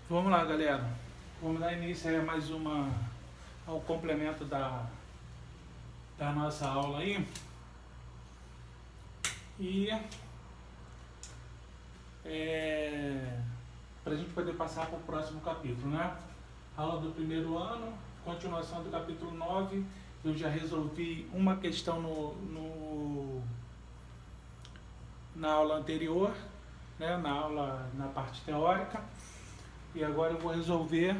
Vamos lá, galera. Vamos dar início aí a mais ao complemento da nossa aula aí. E para a gente poder passar para o próximo capítulo, né? Aula do primeiro ano, continuação do capítulo 9. Eu já resolvi uma questão na aula anterior, né? Na parte teórica. E agora eu vou resolver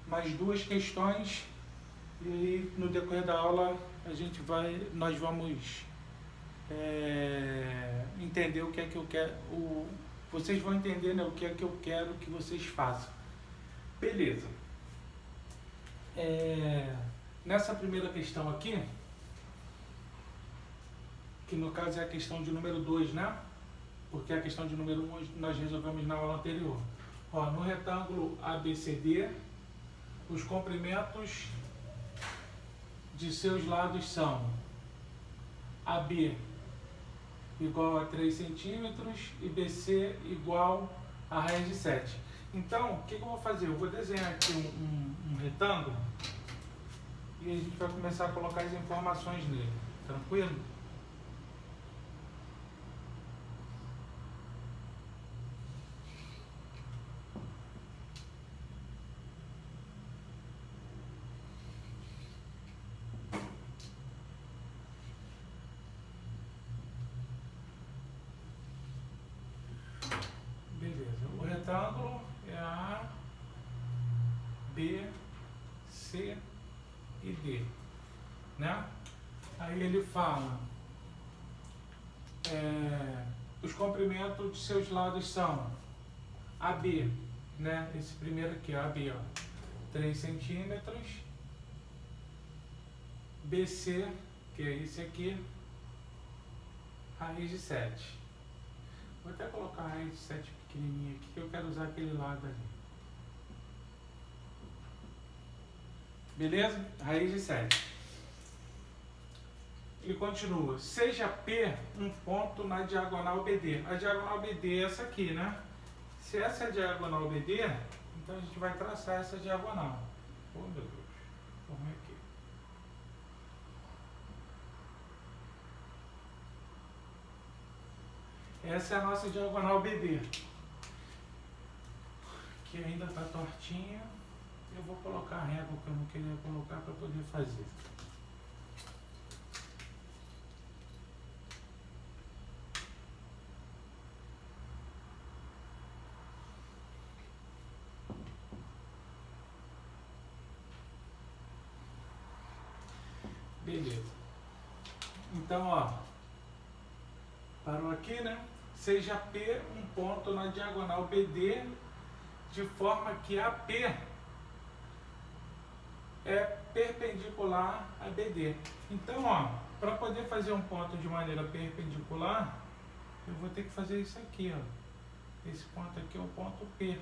mais duas questões e no decorrer da aula nós vamos entender o que é que eu quero, vocês vão entender, né, o que é que eu quero que vocês façam. Beleza. Nessa primeira questão aqui, que no caso é a questão de número 2, né? Porque a questão de número 1 nós resolvemos na aula anterior. Ó, no retângulo ABCD, os comprimentos de seus lados são AB igual a 3 centímetros e BC igual a raiz de 7. Então, o que eu vou fazer? Eu vou desenhar aqui um retângulo e a gente vai começar a colocar as informações nele. Tranquilo? O retângulo é A, B, C e D, né? Aí ele fala, os comprimentos de seus lados são AB, né? Esse primeiro aqui, AB, ó, 3 centímetros, BC, que é esse aqui, raiz de 7. Vou até colocar a raiz de 7 pequenininha aqui, que eu quero usar aquele lado ali. Beleza? Raiz de 7. Ele continua. Seja P um ponto na diagonal BD. A diagonal BD é essa aqui, né? Se essa é a diagonal BD, então a gente vai traçar essa diagonal. Oh, meu Deus. Vamos aqui. Essa é a nossa diagonal BD, que ainda está tortinha. Eu vou colocar a régua que eu não queria colocar para poder fazer. Beleza. Então, ó, parou aqui, né? Seja P um ponto na diagonal BD, de forma que AP é perpendicular a BD. Então, ó, para poder fazer um ponto de maneira perpendicular, eu vou ter que fazer isso aqui, ó. Esse ponto aqui é o ponto P.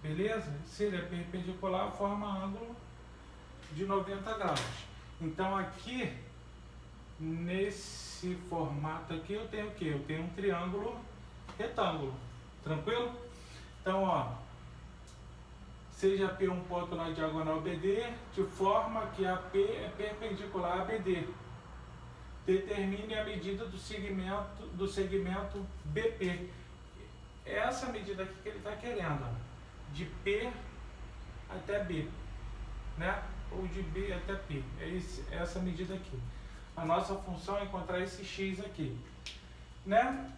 Beleza? Se ele é perpendicular, forma ângulo de 90 graus. Então, aqui, nesse formato aqui, eu tenho o quê? Eu tenho um triângulo retângulo. Tranquilo? Então, ó, seja P um ponto na diagonal BD, de forma que AP é perpendicular a BD. Determine a medida do segmento BP. É essa medida aqui que ele está querendo, ó, de P até B, né? Ou de B até P. É essa medida aqui. A nossa função é encontrar esse X aqui, né?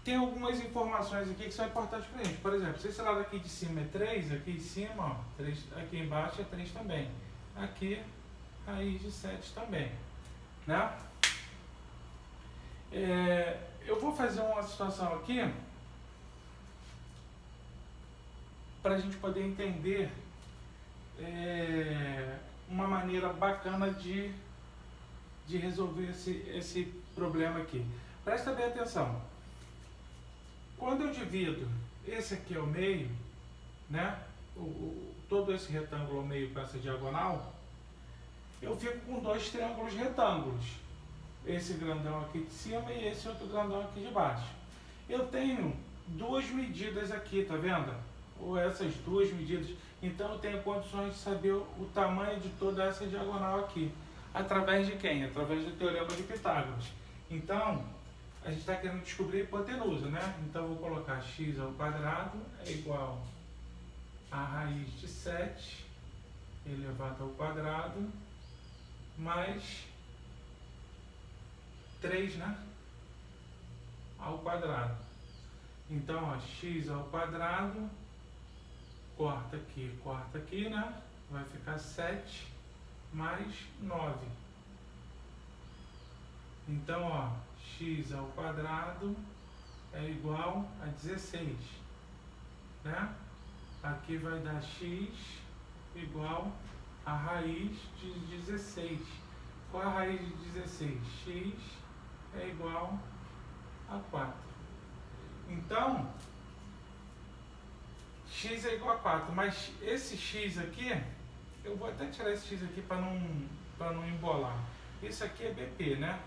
Tem algumas informações aqui que são importantes para a gente. Por exemplo, se esse lado aqui de cima é 3, aqui em cima, ó, 3, aqui embaixo é 3 também. Aqui, raiz de 7 também, né? Eu vou fazer uma situação aqui para a gente poder entender uma maneira bacana de resolver esse problema aqui. Presta bem atenção. Quando eu divido esse aqui ao meio, né, todo esse retângulo ao meio com essa diagonal, eu fico com dois triângulos retângulos. Esse grandão aqui de cima e esse outro grandão aqui de baixo. Eu tenho duas medidas aqui, tá vendo? ou essas duas medidas. Então eu tenho condições de saber o tamanho de toda essa diagonal aqui. Através de quem? Através do Teorema de Pitágoras. Então, a gente está querendo descobrir a hipotenusa, né? Então eu vou colocar x ao quadrado é igual a raiz de 7 elevado ao quadrado mais 3, né? Ao quadrado. Então, ó, x ao quadrado, corta aqui, né? Vai ficar 7 mais 9. Então, ó, x ao quadrado é igual a 16, né? Aqui vai dar x igual a raiz de 16. Qual é a raiz de 16? X é igual a 4. Então, x é igual a 4, mas esse x aqui, eu vou até tirar esse x aqui para não embolar. Isso aqui é BP, né?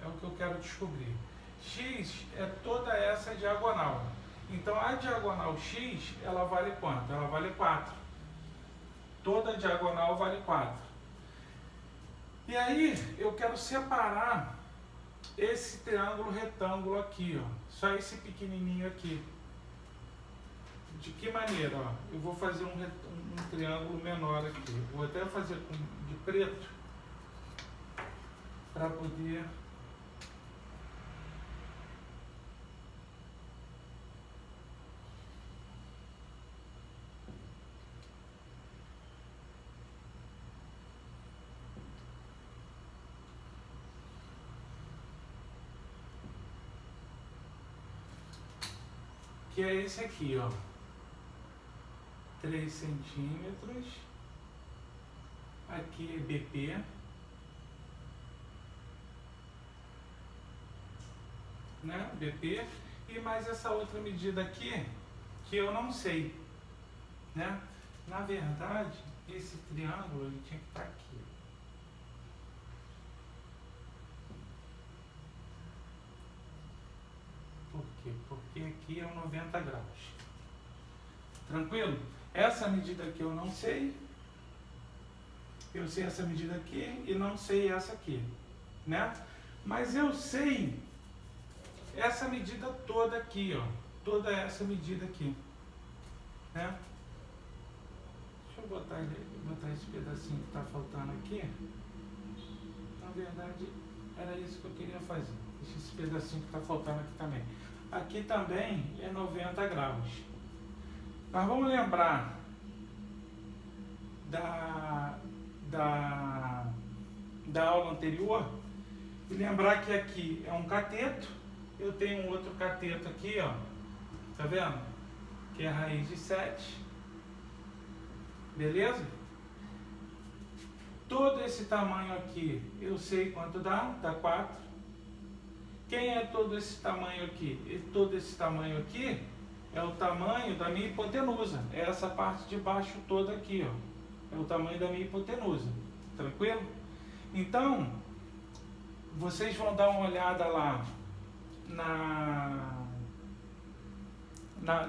É o que eu quero descobrir. X é toda essa diagonal. Então, a diagonal x, ela vale quanto? Ela vale 4. Toda diagonal vale 4. E aí, eu quero separar esse triângulo retângulo aqui, ó. Só esse pequenininho aqui. De que maneira? Ó? Eu vou fazer um triângulo menor aqui. Vou até fazer de preto para poder... Que é esse aqui, ó. 3 centímetros. Aqui é BP. Né? BP. E mais essa outra medida aqui, que eu não sei. Né? Na verdade, esse triângulo ele tinha que estar aqui. Por quê? Porque aqui é 90 graus. Tranquilo? Essa medida aqui eu não sei. Eu sei essa medida aqui e não sei essa aqui. Né? Mas eu sei essa medida toda aqui, ó. Toda essa medida aqui. Né? Deixa eu botar esse pedacinho que está faltando aqui. Na verdade, era isso que eu queria fazer. Deixa esse pedacinho que está faltando aqui também. Aqui também é 90 graus. Mas vamos lembrar da aula anterior e lembrar que aqui é um cateto. Eu tenho um outro cateto aqui, ó. Tá vendo? Que é a raiz de 7. Beleza? Todo esse tamanho aqui, eu sei quanto dá. Dá 4. Quem é todo esse tamanho aqui? E todo esse tamanho aqui é o tamanho da minha hipotenusa. É essa parte de baixo toda aqui, ó. É o tamanho da minha hipotenusa. Tranquilo? Então, vocês vão dar uma olhada lá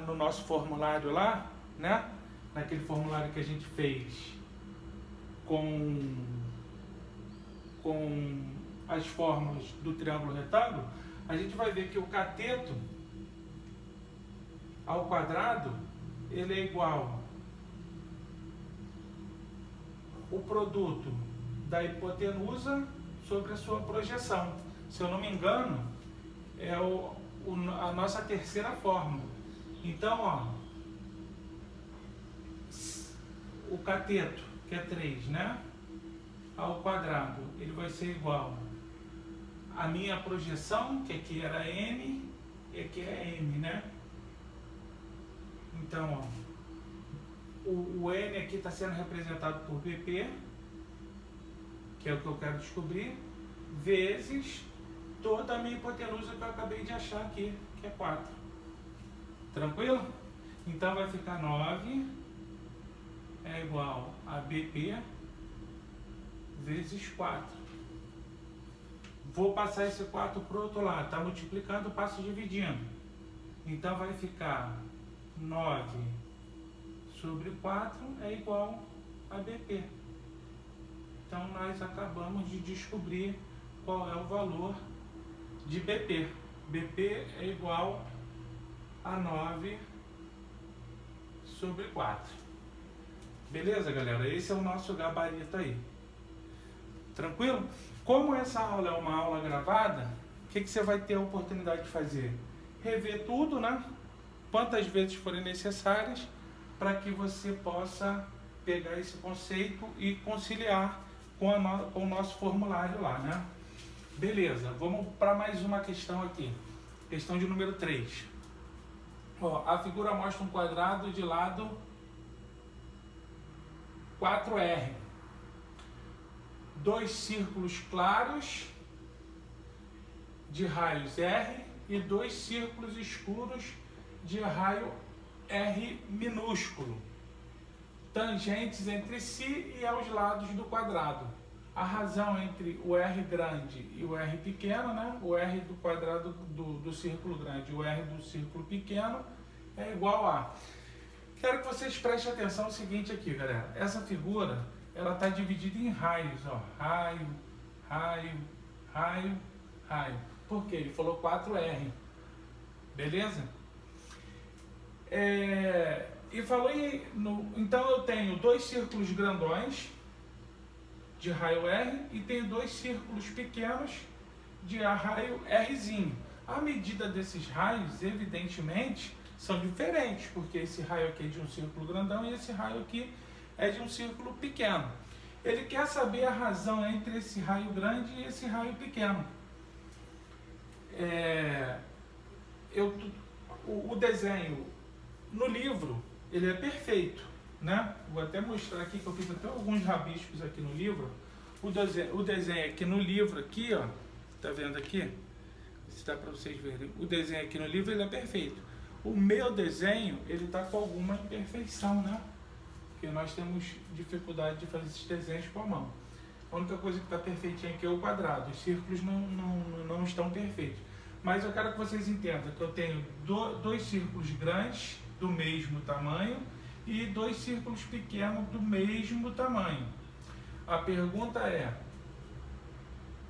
no nosso formulário lá, né? Naquele formulário que a gente fez com as fórmulas do triângulo retângulo, a gente vai ver que o cateto ao quadrado, ele é igual o produto da hipotenusa sobre a sua projeção. Se eu não me engano, é a nossa terceira fórmula. Então, ó, o cateto, que é 3, né? Ao quadrado, ele vai ser igual a minha projeção, que aqui era M, e aqui é M, né? Então, ó, o N aqui está sendo representado por BP, que é o que eu quero descobrir, vezes toda a minha hipotenusa que eu acabei de achar aqui, que é 4. Tranquilo? Então vai ficar 9 é igual a BP vezes 4. Vou passar esse 4 para o outro lado. Está multiplicando, passo dividindo. Então vai ficar 9/4 é igual a BP. Então, nós acabamos de descobrir qual é o valor de BP. BP é igual a 9/4. Beleza, galera? Esse é o nosso gabarito aí. Tranquilo? Como essa aula é uma aula gravada, o que você vai ter a oportunidade de fazer? Rever tudo, né? Quantas vezes forem necessárias, para que você possa pegar esse conceito e conciliar com o nosso formulário lá, né? Beleza, vamos para mais uma questão aqui. Questão de número 3. Ó, a figura mostra um quadrado de lado 4R. 2 círculos claros de raios R e 2 círculos escuros de raio R minúsculo, tangentes entre si e aos lados do quadrado. A razão entre o R grande e o R pequeno, né? O R do quadrado do círculo grande e o R do círculo pequeno é igual a... Quero que vocês prestem atenção no seguinte aqui, galera. Essa figura, ela está dividida em raios, ó. Raio, raio, raio, raio. Por quê? Ele falou 4R. Beleza? E falou então eu tenho 2 círculos grandões de raio R e tenho 2 círculos pequenos de raio Rzinho. A medida desses raios, evidentemente, são diferentes, porque esse raio aqui é de um círculo grandão e esse raio aqui é de um círculo pequeno. Ele quer saber a razão entre esse raio grande e esse raio pequeno. O desenho no livro, ele é perfeito, né? Vou até mostrar aqui, que eu fiz até alguns rabiscos aqui no livro. O desenho aqui no livro, aqui, ó, tá vendo aqui? Se dá para vocês verem. O desenho aqui no livro, ele é perfeito. O meu desenho, ele tá com alguma imperfeição, né? Porque nós temos dificuldade de fazer esses desenhos com a mão. A única coisa que está perfeitinha aqui é o quadrado. Os círculos não estão perfeitos. Mas eu quero que vocês entendam que eu tenho 2 círculos grandes do mesmo tamanho e 2 círculos pequenos do mesmo tamanho. A pergunta é: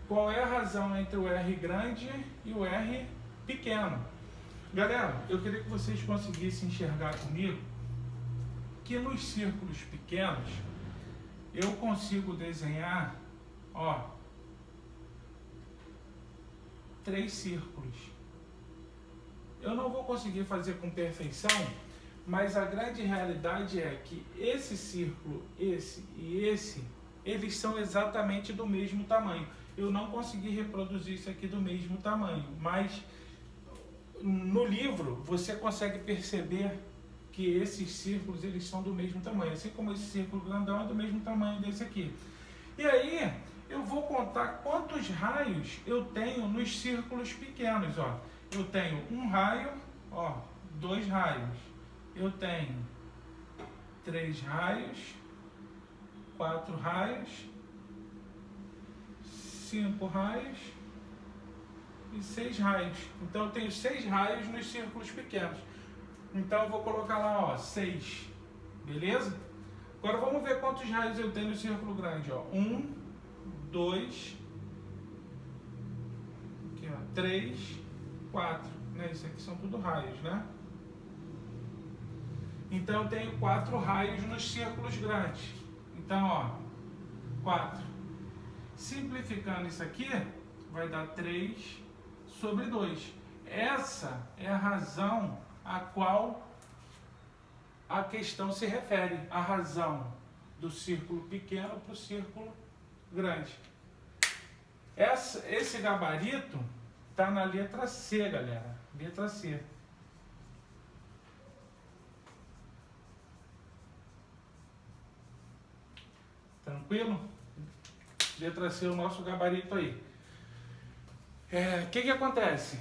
qual é a razão entre o R grande e o R pequeno? Galera, eu queria que vocês conseguissem enxergar comigo que nos círculos pequenos eu consigo desenhar, ó, 3 círculos. Eu não vou conseguir fazer com perfeição, mas a grande realidade é que esse círculo, esse e esse, eles são exatamente do mesmo tamanho. Eu não consegui reproduzir isso aqui do mesmo tamanho, mas no livro você consegue perceber que esses círculos, eles são do mesmo tamanho, assim como esse círculo grandão é do mesmo tamanho desse aqui. E aí eu vou contar quantos raios eu tenho nos círculos pequenos, ó. Eu tenho um raio, ó, 2 raios. Eu tenho 3 raios, 4 raios, 5 raios e 6 raios. Então eu tenho 6 raios nos círculos pequenos. Então eu vou colocar lá, ó, 6. Beleza? Agora vamos ver quantos raios eu tenho no círculo grande, ó. 1, 2, aqui, ó, 3, 4. Né? Isso aqui são tudo raios, né? Então eu tenho 4 raios nos círculos grandes. Então, ó, 4. Simplificando isso aqui, vai dar 3/2. Essa é a razão a qual a questão se refere. A razão do círculo pequeno para o círculo grande. Esse gabarito está na letra C, galera. Letra C. Tranquilo? Letra C é o nosso gabarito aí. O que acontece?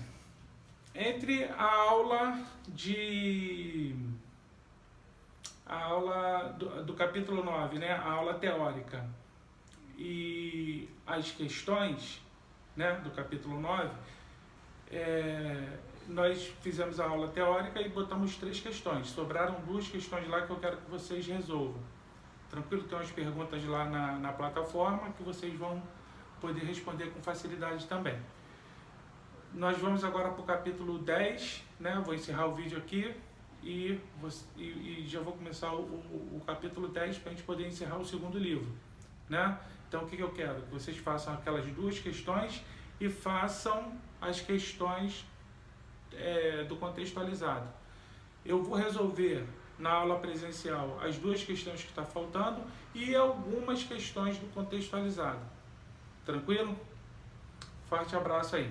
Entre a aula do capítulo 9, né, a aula teórica, e as questões, né, do capítulo 9, nós fizemos a aula teórica e botamos 3 questões. Sobraram 2 questões lá que eu quero que vocês resolvam. Tranquilo? Tem umas perguntas lá na plataforma que vocês vão poder responder com facilidade também. Nós vamos agora para o capítulo 10, né? Vou encerrar o vídeo aqui e já vou começar o capítulo 10 para a gente poder encerrar o segundo livro, né? Então, o que eu quero? Que vocês façam aquelas 2 questões e façam as questões do contextualizado. Eu vou resolver na aula presencial as 2 questões que estão faltando e algumas questões do contextualizado. Tranquilo? Forte abraço aí.